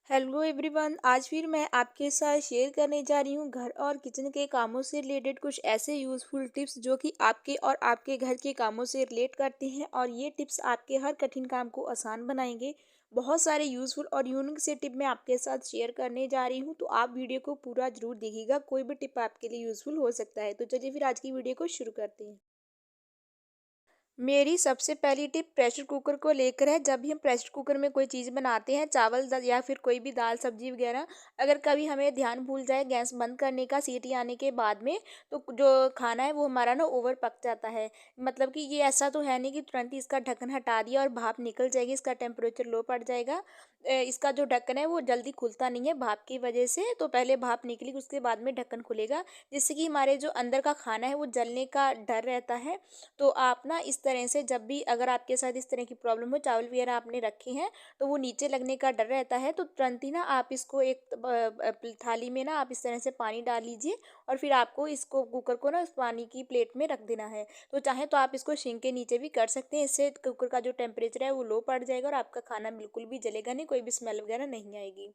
Hello everyone. आज फिर मैं आपके साथ शेयर करने जा रही हूँ घर और किचन के कामों से रिलेटेड कुछ ऐसे यूज़फुल टिप्स जो कि आपके और आपके घर के कामों से रिलेट करते हैं और ये टिप्स आपके हर कठिन काम को आसान बनाएंगे। बहुत सारे यूज़फुल और यूनिक से टिप मैं आपके साथ शेयर करने जा रही हूँ, तो आप वीडियो को पूरा जरूर देखिएगा। कोई भी टिप आपके लिए यूज़फुल हो सकता है। तो चलिए फिर आज की वीडियो को शुरू करते हैं। मेरी सबसे पहली टिप प्रेशर कुकर को लेकर है। जब भी हम प्रेशर कुकर में कोई चीज़ बनाते हैं, चावल या फिर कोई भी दाल सब्जी वगैरह, अगर कभी हमें ध्यान भूल जाए गैस बंद करने का सीटी आने के बाद में, तो जो खाना है वो हमारा ना ओवर पक जाता है। मतलब कि ये ऐसा तो है नहीं कि तुरंत ही इसका ढक्कन हटा दिया और भाप निकल जाएगी, इसका टेम्परेचर लो पड़ जाएगा। इसका जो ढक्कन है वो जल्दी खुलता नहीं है भाप की वजह से। तो पहले भाप निकलेगी, उसके बाद में ढक्कन खुलेगा, जिससे कि हमारे जो अंदर का खाना है वो जलने का डर रहता है। तो आप ना इस तरह से जब भी अगर आपके साथ इस तरह की प्रॉब्लम हो, चावल वगैरह आपने रखे हैं तो वो नीचे लगने का डर रहता है, तो तुरंत ही ना आप इसको एक थाली में ना आप इस तरह से पानी डाल लीजिए और फिर आपको इसको कुकर को ना उस पानी की प्लेट में रख देना है। तो चाहे तो आप इसको सिंक के नीचे भी कर सकते हैं। इससे कुकर का जो टेम्परेचर है वो लो पड़ जाएगा और आपका खाना बिल्कुल भी जलेगा नहीं, कोई भी स्मेल वगैरह नहीं आएगी।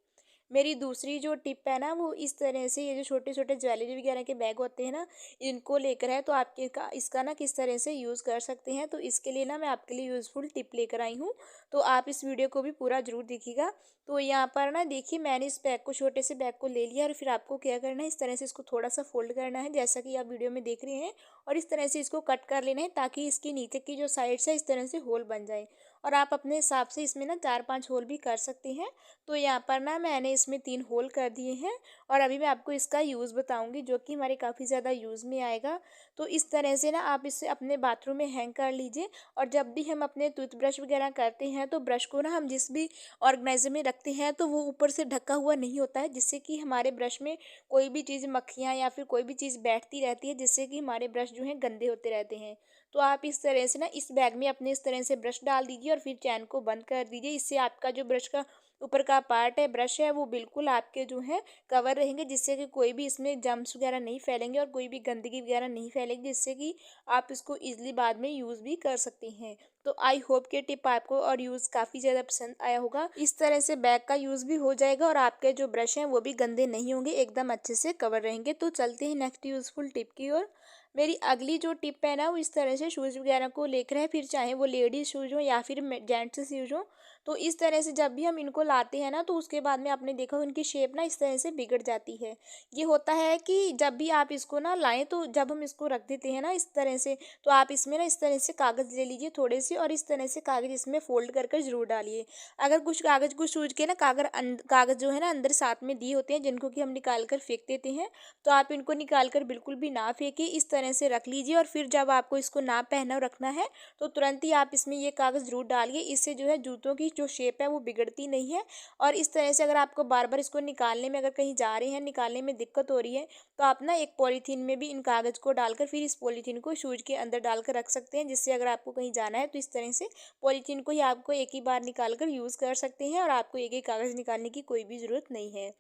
मेरी दूसरी जो टिप है ना वो इस तरह से, ये जो छोटे छोटे ज्वेलरी वगैरह के बैग होते हैं ना, इनको लेकर है। तो आपके का इसका ना किस तरह से यूज़ कर सकते हैं, तो इसके लिए ना मैं आपके लिए यूज़फुल टिप लेकर आई हूँ। तो आप इस वीडियो को भी पूरा ज़रूर देखिएगा। तो यहाँ पर ना देखिए, मैंने इस बैग को, छोटे से बैग को ले लिया और फिर आपको क्या करना है, इस तरह से इसको थोड़ा सा फोल्ड करना है जैसा कि आप वीडियो में देख रहे हैं, और इस तरह से इसको कट कर लेना है ताकि इसकी नीचे की जो साइड्स है इस तरह से होल बन जाए। और आप अपने हिसाब से इसमें ना 4-5 होल भी कर सकते हैं। तो यहाँ पर ना मैंने इसमें 3 होल कर दिए हैं और अभी मैं आपको इसका यूज़ बताऊंगी जो कि हमारे काफ़ी ज़्यादा यूज़ में आएगा। तो इस तरह से ना आप इसे अपने बाथरूम में हैंग कर लीजिए। और जब भी हम अपने टूथब्रश वगैरह करते हैं तो ब्रश को ना हम जिस भी ऑर्गेनाइजर में रखते हैं तो वो ऊपर से ढका हुआ नहीं होता है, जिससे कि हमारे ब्रश में कोई भी चीज़, मक्खियाँ या फिर कोई भी चीज़ बैठती रहती है, जिससे कि हमारे ब्रश जो हैं गंदे होते रहते हैं। तो आप इस तरह से ना इस बैग में अपने इस तरह से ब्रश डाल दीजिए और फिर चैन को बंद कर दीजिए। इससे आपका जो ब्रश का ऊपर का पार्ट है, ब्रश है, वो बिल्कुल आपके जो है कवर रहेंगे, जिससे कि कोई भी इसमें जम्स वगैरह नहीं फैलेंगे और कोई भी गंदगी वगैरह नहीं फैलेगी, जिससे कि आप इसको ईजिली बाद में यूज़ भी कर सकते हैं। तो आई होप कि टिप आपको और यूज़ काफ़ी ज़्यादा पसंद आया होगा। इस तरह से बैग का यूज़ भी हो जाएगा और आपके जो ब्रश हैं वो भी गंदे नहीं होंगे, एकदम अच्छे से कवर रहेंगे। तो चलते हैं नेक्स्ट यूज़फुल टिप की ओर। मेरी अगली जो टिप है ना वो इस तरह से शूज़ वगैरह को लेकर है, फिर चाहे वो लेडीज़ शूज़ हो या फिर जेंट्स शूज़ हो। तो इस तरह से जब भी हम इनको लाते हैं ना तो उसके बाद में आपने देखा उनकी शेप ना इस तरह से बिगड़ जाती है। ये होता है कि जब भी आप इसको ना लाएं, तो जब हम इसको रख देते हैं ना इस तरह से, तो आप इसमें ना इस तरह से कागज़ ले लीजिए थोड़े से और इस तरह से कागज़ इसमें फोल्ड कर कर ज़रूर डालिए। अगर कुछ कागज़ को शूज़ के ना कागज़ जो है ना अंदर साथ में दिए होते हैं, जिनको कि हम निकाल कर फेंक देते हैं, तो आप इनको निकाल कर बिल्कुल भी ना फेंकिए, इस तरह से रख लीजिए। और फिर जब आपको इसको ना पहना रखना है तो तुरंत ही आप इसमें ये कागज़ ज़रूर डालिए। इससे जो है जूतों की जो शेप है वो बिगड़ती नहीं है। और इस तरह से अगर आपको बार बार इसको निकालने में, अगर कहीं जा रहे हैं, निकालने में दिक्कत हो रही है, तो आप ना एक पॉलीथीन में भी इन कागज़ को डालकर फिर इस पॉलीथीन को शूज़ के अंदर डालकर रख सकते हैं, जिससे अगर आपको कहीं जाना है तो इस तरह से पॉलीथीन को ही आपको एक ही बार निकाल कर यूज़ कर सकते हैं और आपको एक ही कागज़ निकालने की कोई भी ज़रूरत नहीं है।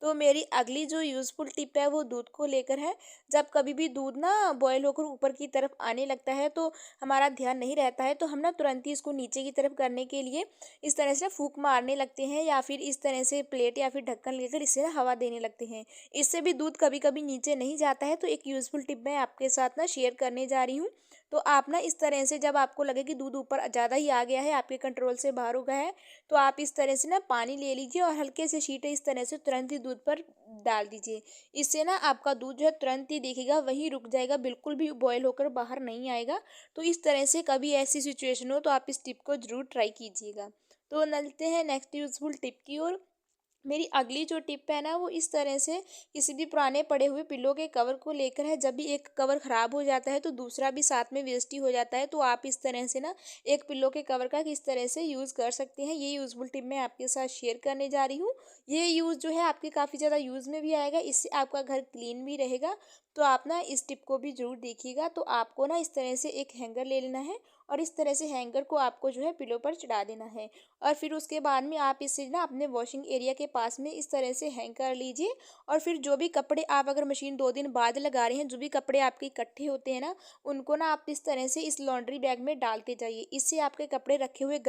तो मेरी अगली जो यूज़फुल टिप है वो दूध को लेकर है। जब कभी भी दूध ना बॉयल होकर ऊपर की तरफ आने लगता है तो हमारा ध्यान नहीं रहता है, तो हम ना तुरंत ही इसको नीचे की तरफ करने के लिए इस तरह से फूंक मारने लगते हैं या फिर इस तरह से प्लेट या फिर ढक्कन लेकर इससे ना हवा देने लगते हैं। इससे भी दूध कभी कभी नीचे नहीं जाता है। तो एक यूज़फुल टिप मैं आपके साथ ना शेयर करने जा रही हूँ। तो आप ना इस तरह से जब आपको लगे कि दूध ऊपर ज़्यादा ही आ गया है, आपके कंट्रोल से बाहर हो गया है, तो आप इस तरह से ना पानी ले लीजिए और हल्के से छींटे इस तरह से तुरंत ही दूध पर डाल दीजिए। इससे ना आपका दूध जो है तुरंत ही देखिएगा वहीं रुक जाएगा, बिल्कुल भी बॉयल होकर बाहर नहीं आएगा। तो इस तरह से कभी ऐसी सिचुएशन हो तो आप इस टिप को ज़रूर ट्राई कीजिएगा। तो चलते हैं नेक्स्ट यूज़फुल टिप की ओर। मेरी अगली जो टिप है ना वो इस तरह से किसी भी पुराने पड़े हुए पिल्लो के कवर को लेकर है। जब भी एक कवर ख़राब हो जाता है तो दूसरा भी साथ में वेस्ट ही हो जाता है, तो आप इस तरह से ना एक पिल्लो के कवर का किस तरह से यूज़ कर सकते हैं, ये यूज़फुल टिप मैं आपके साथ शेयर करने जा रही हूँ। ये यूज़ जो है आपके काफ़ी ज़्यादा यूज़ में भी आएगा, इससे आपका घर क्लीन भी रहेगा। तो आप ना इस टिप को भी ज़रूर देखिएगा। तो आपको ना इस तरह से एक हैंगर ले लेना है और इस तरह से हैंगर को आपको जो है पिलो पर चढ़ा देना है। और फिर उसके बाद में आप इसे ना अपने वॉशिंग एरिया के पास में इस तरह से हैंग कर लीजिए। और फिर जो भी कपड़े आप अगर मशीन 2 दिन बाद लगा रहे हैं, जो भी कपड़े आपके इकट्ठे होते हैं ना, उनको ना आप इस तरह से इस लॉन्ड्री बैग में डालते जाइए। इससे आपके कपड़े रखे हुए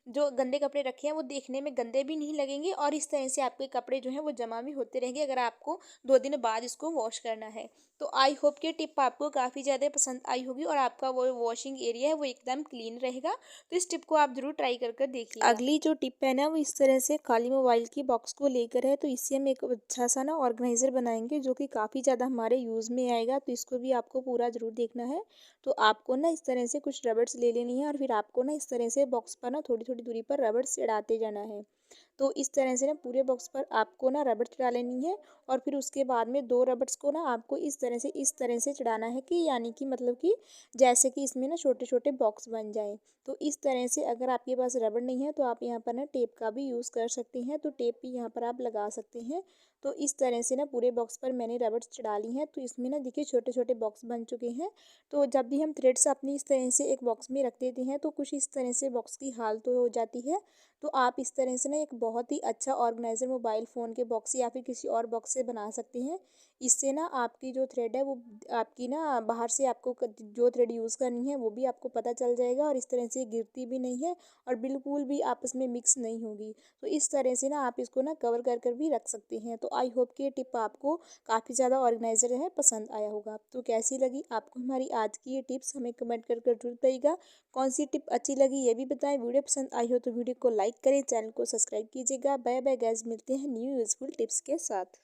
जो गंदे कपड़े रखे हैं वो देखने में गंदे भी नहीं लगेंगे, और इस तरह से आपके कपड़े जो हैं वो जमा भी होते रहेंगे अगर आपको 2 दिन बाद इसको वॉश करना है। तो आई होप कि टिप आपको काफ़ी ज़्यादा पसंद आई होगी और आपका वो वॉशिंग एरिया है वो एकदम क्लीन रहेगा। तो इस टिप को आप ज़रूर ट्राई कर देखिएगा। अगली जो टिप है ना वो इस तरह से खाली मोबाइल की बॉक्स को लेकर है। तो इससे हम एक अच्छा सा ना ऑर्गेनाइज़र बनाएंगे जो कि काफ़ी ज़्यादा हमारे यूज़ में आएगा। तो इसको भी आपको पूरा ज़रूर देखना है। तो आपको ना इस तरह से कुछ रबड़स ले लेनी है और फिर आपको ना इस तरह से बॉक्स पर ना थोड़ी थोड़ी दूरी पर रबड़ चढ़ाते जाना है। तो इस तरह से ना पूरे बॉक्स पर आपको ना रबड़ चढ़ा लेनी है। और फिर उसके बाद में 2 रबड़स को ना आपको इस तरह से चढ़ाना है कि यानी कि मतलब कि जैसे कि इसमें ना छोटे छोटे बॉक्स बन जाएं। तो इस तरह से अगर आपके पास रबड़ नहीं है तो आप यहाँ पर ना टेप का भी यूज़ कर सकते हैं। तो टेप भी यहाँ पर आप लगा सकते हैं। तो इस तरह से ना पूरे बॉक्स पर मैंने रबड़ चढ़ा ली है। तो इसमें ना देखिए छोटे छोटे बॉक्स बन चुके हैं। तो जब भी हम थ्रेड्स अपनी इस तरह से एक बॉक्स में रख देते हैं तो कुछ इस तरह से बॉक्स की हालत तो हो जाती है। तो आप इस तरह से ना एक बहुत ही अच्छा ऑर्गेनाइज़र मोबाइल फ़ोन के बॉक्स या फिर किसी और बॉक्स से बना सकते हैं। इससे ना आपकी जो थ्रेड है वो आपकी ना बाहर से आपको जो थ्रेड यूज़ करनी है वो भी आपको पता चल जाएगा, और इस तरह से गिरती भी नहीं है और बिल्कुल भी आपस में मिक्स नहीं होगी। तो इस तरह से ना आप इसको ना कवर कर भी रख सकते हैं। तो आई होप कि ये टिप आपको काफ़ी ज़्यादा ऑर्गेनाइज़र है पसंद आया होगा। तो कैसी लगी आपको हमारी आज की ये टिप्स, हमें कमेंट कर जरूर बताइएगा। कौन सी टिप अच्छी लगी ये भी बताएं। वीडियो पसंद आई हो तो वीडियो को लाइक करें, चैनल को सब्सक्राइब कीजिएगा। बाय बाय गाइस, मिलते हैं न्यू यूज़फुल टिप्स के साथ।